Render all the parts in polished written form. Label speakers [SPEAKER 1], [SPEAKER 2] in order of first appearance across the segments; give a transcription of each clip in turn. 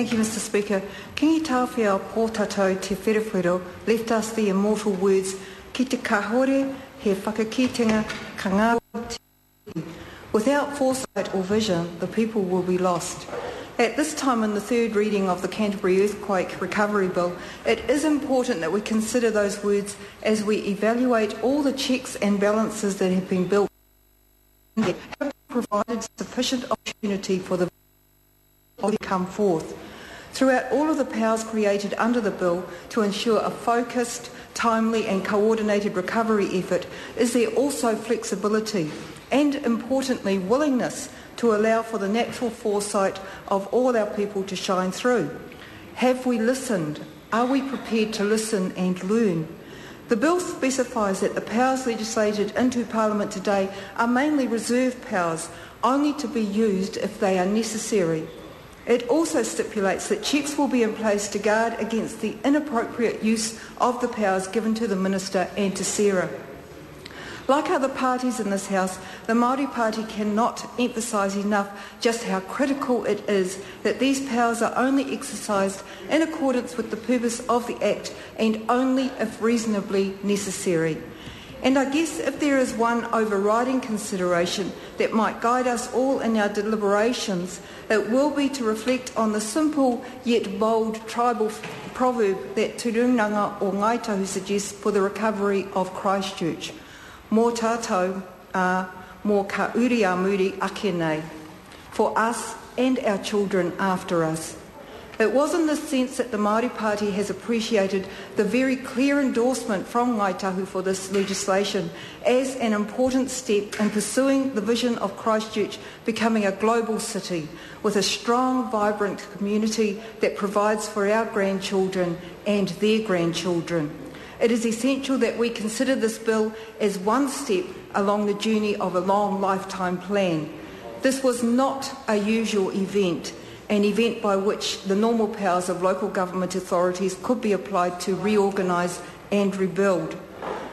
[SPEAKER 1] Thank you, Mr. Speaker. Kingi Tāwhia Pōtātou Te Wherewhero left us the immortal words, ki te kahore he whakakitenga ka ngā te. Without foresight or vision, the people will be lost. At this time in the third reading of the Canterbury Earthquake Recovery Bill, it is important that we consider those words as we evaluate all the checks and balances that have been built and have provided sufficient opportunity for the to come forth. Throughout all of the powers created under the bill to ensure a focused, timely and coordinated recovery effort, is there also flexibility and, importantly, willingness to allow for the natural foresight of all our people to shine through. Have we listened? Are we prepared to listen and learn? The bill specifies that the powers legislated into Parliament today are mainly reserved powers, only to be used if they are necessary. It also stipulates that checks will be in place to guard against the inappropriate use of the powers given to the Minister and to Sarah. Like other parties in this House, the Māori Party cannot emphasise enough just how critical it is that these powers are only exercised in accordance with the purpose of the Act and only if reasonably necessary. And I guess if there is one overriding consideration that might guide us all in our deliberations, it will be to reflect on the simple yet bold tribal proverb that Te Rūnanga o Ngaitahu suggests for the recovery of Christchurch. Mō tātou mō ka uri a muri ake nei, for us and our children after us. It was in this sense that the Māori Party has appreciated the very clear endorsement from Ngaitahu for this legislation as an important step in pursuing the vision of Christchurch becoming a global city with a strong, vibrant community that provides for our grandchildren and their grandchildren. It is essential that we consider this bill as one step along the journey of a long lifetime plan. This was not a usual event, an event by which the normal powers of local government authorities could be applied to reorganise and rebuild.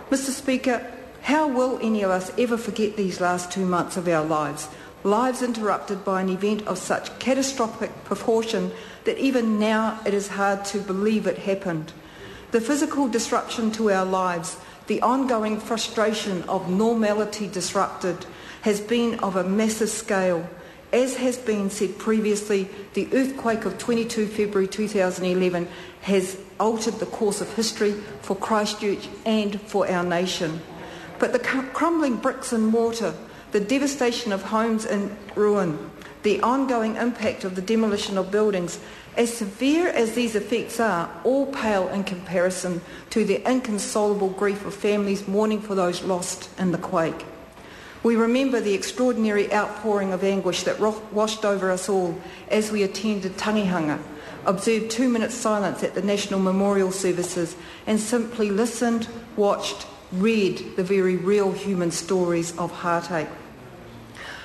[SPEAKER 1] Mr. Speaker, how will any of us ever forget these last 2 months of our lives? Lives interrupted by an event of such catastrophic proportion that even now it is hard to believe it happened. The physical disruption to our lives, the ongoing frustration of normality disrupted, has been of a massive scale. As has been said previously, the earthquake of 22 February 2011 has altered the course of history for Christchurch and for our nation. But the crumbling bricks and mortar, the devastation of homes in ruin, the ongoing impact of the demolition of buildings, as severe as these effects are, all pale in comparison to the inconsolable grief of families mourning for those lost in the quake. We remember the extraordinary outpouring of anguish that washed over us all as we attended tangihanga, observed 2 minutes silence at the National Memorial Services, and simply listened, watched, read the very real human stories of heartache.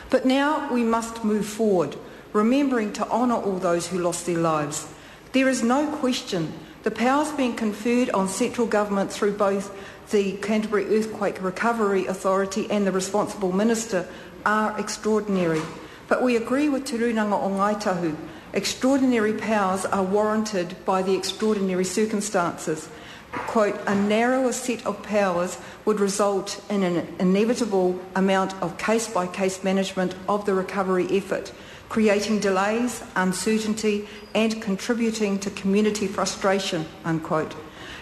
[SPEAKER 1] But now we must move forward, remembering to honour all those who lost their lives. There is no question the powers being conferred on central government through both the Canterbury Earthquake Recovery Authority and the responsible minister are extraordinary. But we agree with Te Rūnanga o Ngaitahu. Extraordinary powers are warranted by the extraordinary circumstances. Quote, a narrower set of powers would result in an inevitable amount of case-by-case management of the recovery effort, creating delays, uncertainty and contributing to community frustration, unquote.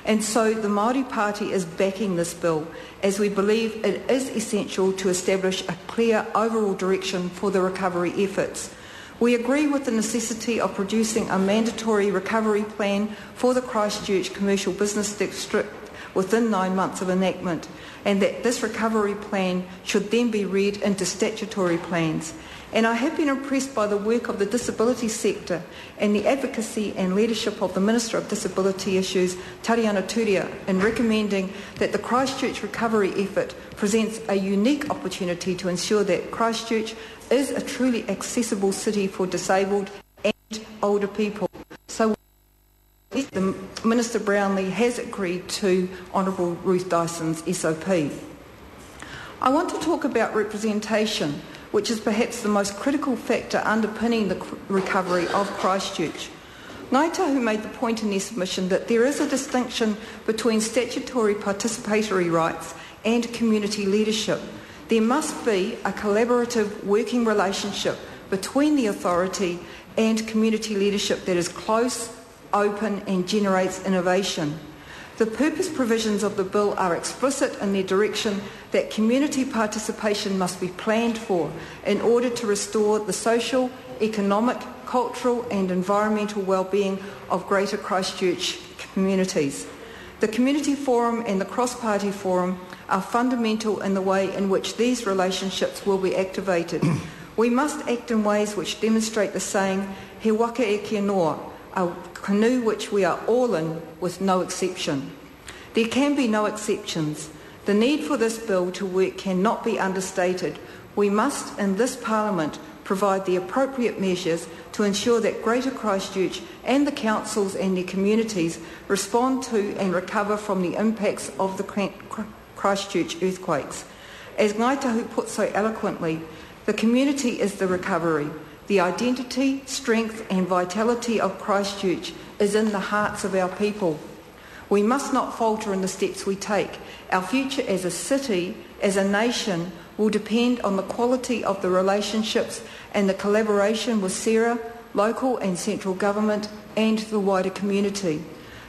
[SPEAKER 1] And so the Māori Party is backing this bill as we believe it is essential to establish a clear overall direction for the recovery efforts. We agree with the necessity of producing a mandatory recovery plan for the Christchurch Commercial Business District within 9 months of enactment, and that this recovery plan should then be read into statutory plans. And I have been impressed by the work of the disability sector and the advocacy and leadership of the Minister of Disability Issues, Tariana Turia, in recommending that the Christchurch recovery effort presents a unique opportunity to ensure that Christchurch is a truly accessible city for disabled and older people. So the Minister Brownlee has agreed to Honourable Ruth Dyson's SOP. I want to talk about representation, which is perhaps the most critical factor underpinning the recovery of Christchurch. Ngāi Tahu made the point in their submission that there is a distinction between statutory participatory rights and community leadership. There must be a collaborative working relationship between the authority and community leadership that is close, open and generates innovation. The purpose provisions of the bill are explicit in their direction that community participation must be planned for in order to restore the social, economic, cultural and environmental well-being of Greater Christchurch communities. The Community Forum and the Cross-Party Forum are fundamental in the way in which these relationships will be activated. We must act in ways which demonstrate the saying, he waka e kia noa, a canoe which we are all in with no exception. There can be no exceptions. The need for this bill to work cannot be understated. We must, in this Parliament, provide the appropriate measures to ensure that Greater Christchurch and the councils and their communities respond to and recover from the impacts of the Christchurch earthquakes. As Ngāi Tahu put so eloquently, the community is the recovery. The identity, strength and vitality of Christchurch is in the hearts of our people. We must not falter in the steps we take. Our future as a city, as a nation, will depend on the quality of the relationships and the collaboration with Sarah, local and central government and the wider community.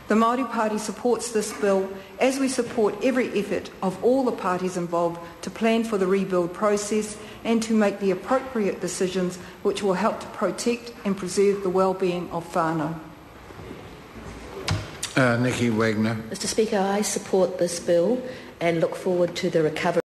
[SPEAKER 1] The Māori Party supports this bill as we support every effort of all the parties involved to plan for the rebuild process and to make the appropriate decisions which will help to protect and preserve the well-being of whānau.
[SPEAKER 2] Nikki Wagner.
[SPEAKER 3] Mr Speaker, I support this bill and look forward to the recovery